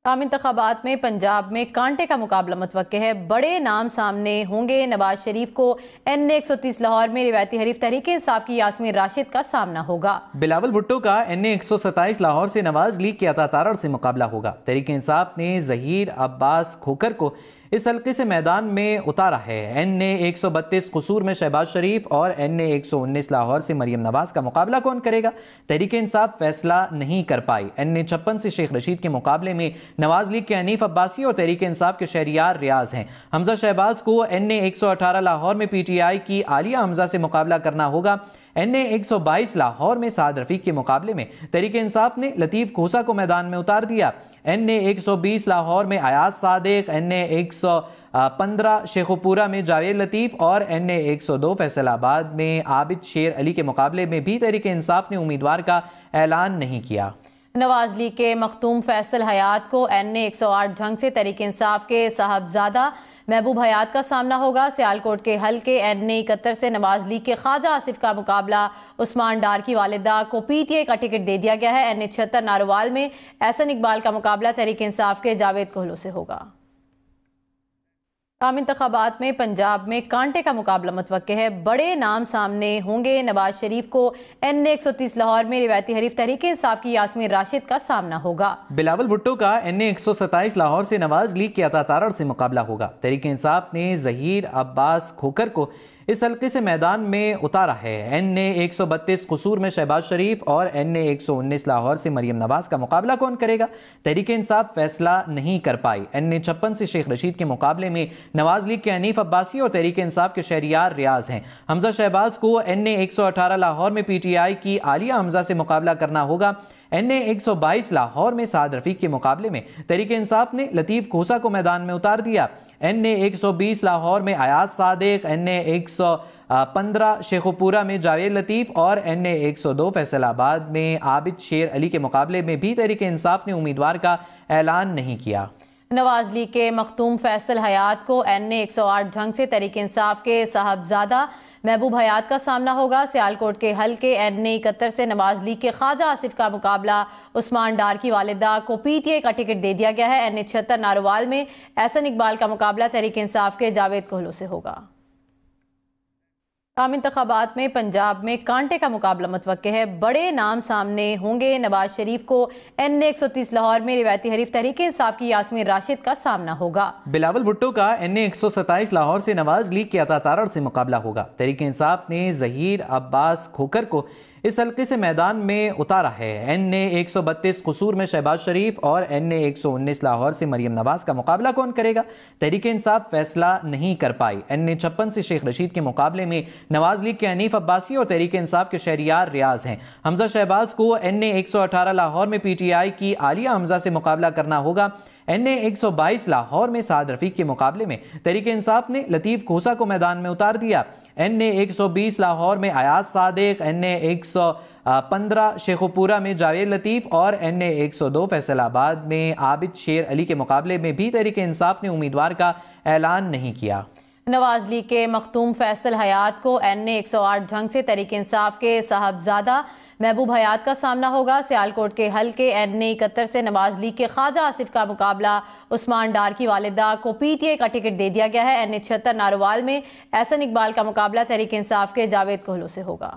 عام انتخابات میں پنجاب میں کانٹے کا مقابلہ متوقع ہے۔ بڑے نام سامنے ہوں گے۔ نواز شریف کو NA 130 لاہور میں روایتی حریف تحریک انصاف کی یاسمین راشد کا سامنا ہوگا۔ بلاول بھٹو کا NA 127 لاہور سے نواز لیگ کے عطا تارڑ سے مقابلہ ہوگا۔ تحریک انصاف نے ظہیر عباس کھوکھر کو اس حلقے سے میدان میں اتارا ہے۔ NA 132 قصور میں شہباز شریف اور NA 119 لاہور سے مریم نواز کا مقابلہ کون کرے گا؟ تحریک انصاف فیصلہ نہیں کر پائی۔ NA 56 سے شیخ رشید کے مقابلے میں نواز لیگ کے حنیف عباسی اور تحریک انصاف کے شہریار ریاض ہیں۔ حمزہ شہباز کو NA 118 لاہور میں PTI کی عالیہ حمزہ سے مقابلہ کرنا ہوگا۔ NA 122 لاہور میں سعد رفیق کے مقابلے میں تحریک انصاف نے لطیف کھوسا کو میدان میں اتار دیا۔ NA 120 لاہور میں ایاز صادق، NA 115 شیخوپورہ میں جاوید لطیف اور NA 102 فیصل آباد میں عابد شیر علی کے مقابلے میں بھی تحریک انصاف نے امیدوار کا اعلان نہیں کیا۔ نواز لیگ کے مختوم فیصل حیات کو NA 108 جھنگ سے تحریک انصاف کے صاحبزادہ محبوب حیات کا سامنا ہوگا۔ سیالکوٹ کے حلقے NA 71 سے نواز لیگ کے خواجہ آصف کا مقابلہ عثمان ڈار کی والدہ کو PTI کا ٹکٹ دے دیا گیا ہے۔ NA 76 ناروال میں احسن اقبال کا مقابلہ تحریک انصاف کے جاوید کوہلو سے ہوگا۔ عام انتخابات میں پنجاب میں کانٹے کا مقابلہ متوقع ہے۔ بڑے نام سامنے ہوں گے۔ نواز شریف کو NA 130 لاہور میں روایتی حریف تحریک انصاف کی یاسمین راشد کا سامنا ہوگا۔ بلاول بھٹو کا NA 127 لاہور سے نواز لیگ کے عطا تارڑ سے مقابلہ ہوگا۔ تحریک انصاف نے ظہیر عباس کھوکھر کو اس حلقے سے میدان میں اتارا ہے۔ NA 132 قصور میں شہباز شریف اور NA 119 لاہور سے مریم نواز کا مقابلہ کون کرے گا؟ تحریک انصاف فیصلہ نہیں کر پائی۔ NA 56 سے شیخ رشید کے مقابلے میں نواز لیگ کے حنیف عباسی اور تحریک انصاف کے شہریار ریاض ہیں۔ حمزہ شہباز کو NA 118 لاہور میں PTI کی عالیہ حمزہ سے مقابلہ کرنا ہوگا۔ NA 122 لاہور میں سعد رفیق کے مقابلے میں تحریک انصاف نے لطیف کھوسا کو میدان میں اتار دیا۔ NA 120 لاہور میں ایاز صادق، NA 115 شیخوپورہ میں جاوید لطیف اور NA 102 فیصل آباد میں عابد شیر علی کے مقابلے میں بھی تحریک انصاف نے امیدوار کا اعلان نہیں کیا۔ نواز لیگ کے مختوم فیصل حیات کو NA 108 جھنگ سے تحریک انصاف کے صاحبزادہ محبوب حیات کا سامنا ہوگا۔ سیالکوٹ کے حلقے NA 71 سے نواز لیگ کے خواجہ آصف کا مقابلہ عثمان ڈار کی والدہ کو PTI کا ٹکٹ دے دیا گیا ہے۔ NA 76 ناروال میں احسن اقبال کا مقابلہ تحریک انصاف کے جاوید کوہلو سے ہوگا۔ عام انتخابات میں پنجاب میں کانٹے کا مقابلہ متوقع ہے۔ بڑے نام سامنے ہوں گے۔ نواز شریف کو NA 130 لاہور میں روایتی حریف تحریک انصاف کی یاسمین راشد کا سامنا ہوگا۔ بلاول بھٹو کا NA 127 لاہور سے نواز لیگ کے عطا تارڑ سے مقابلہ ہوگا۔ تحریک انصاف نے ظہیر عباس کھوکھر کو اس حلقے سے میدان میں اتارا ہے۔ NA 132 قصور میں شہباز شریف اور NA 119 لاہور سے مریم نواز کا مقابلہ کون کرے گا؟ تحریک انصاف فیصلہ نہیں کر پائی۔ NA 56 سے شیخ رشید کے مقابلے میں نواز لیگ کے حنیف عباسی اور تحریک انصاف کے شہریار ریاض ہیں۔ حمزہ شہباز کو NA 118 لاہور میں PTI کی عالیہ حمزہ سے مقابلہ کرنا ہوگا۔ NA 122 لاہور میں سعد رفیق کے مقابلے میں تحریک انصاف نے لطیف کھوسا کو میدان میں اتار دیا۔ NA 120 لاہور میں ایاز صادق، NA 115 شیخوپورہ میں جاوید لطیف اور NA 102 فیصل آباد میں عابد شیر علی کے مقابلے میں بھی تحریک انصاف نے امیدوار کا اعلان نہیں کیا۔ نواز لیگ کے مختوم فیصل حیات کو NA 108 جھنگ سے تحریک انصاف کے صاحبزادہ محبوب حیات کا سامنا ہوگا۔ سیالکوٹ کے حلقے NA 71 سے نواز لیگ کے خواجہ آصف کا مقابلہ عثمان ڈار کی والدہ کو PTI کا ٹکٹ دے دیا گیا ہے۔ NA 76 ناروال میں احسن اقبال کا مقابلہ تحریک انصاف کے جاوید کوہلو سے ہوگا۔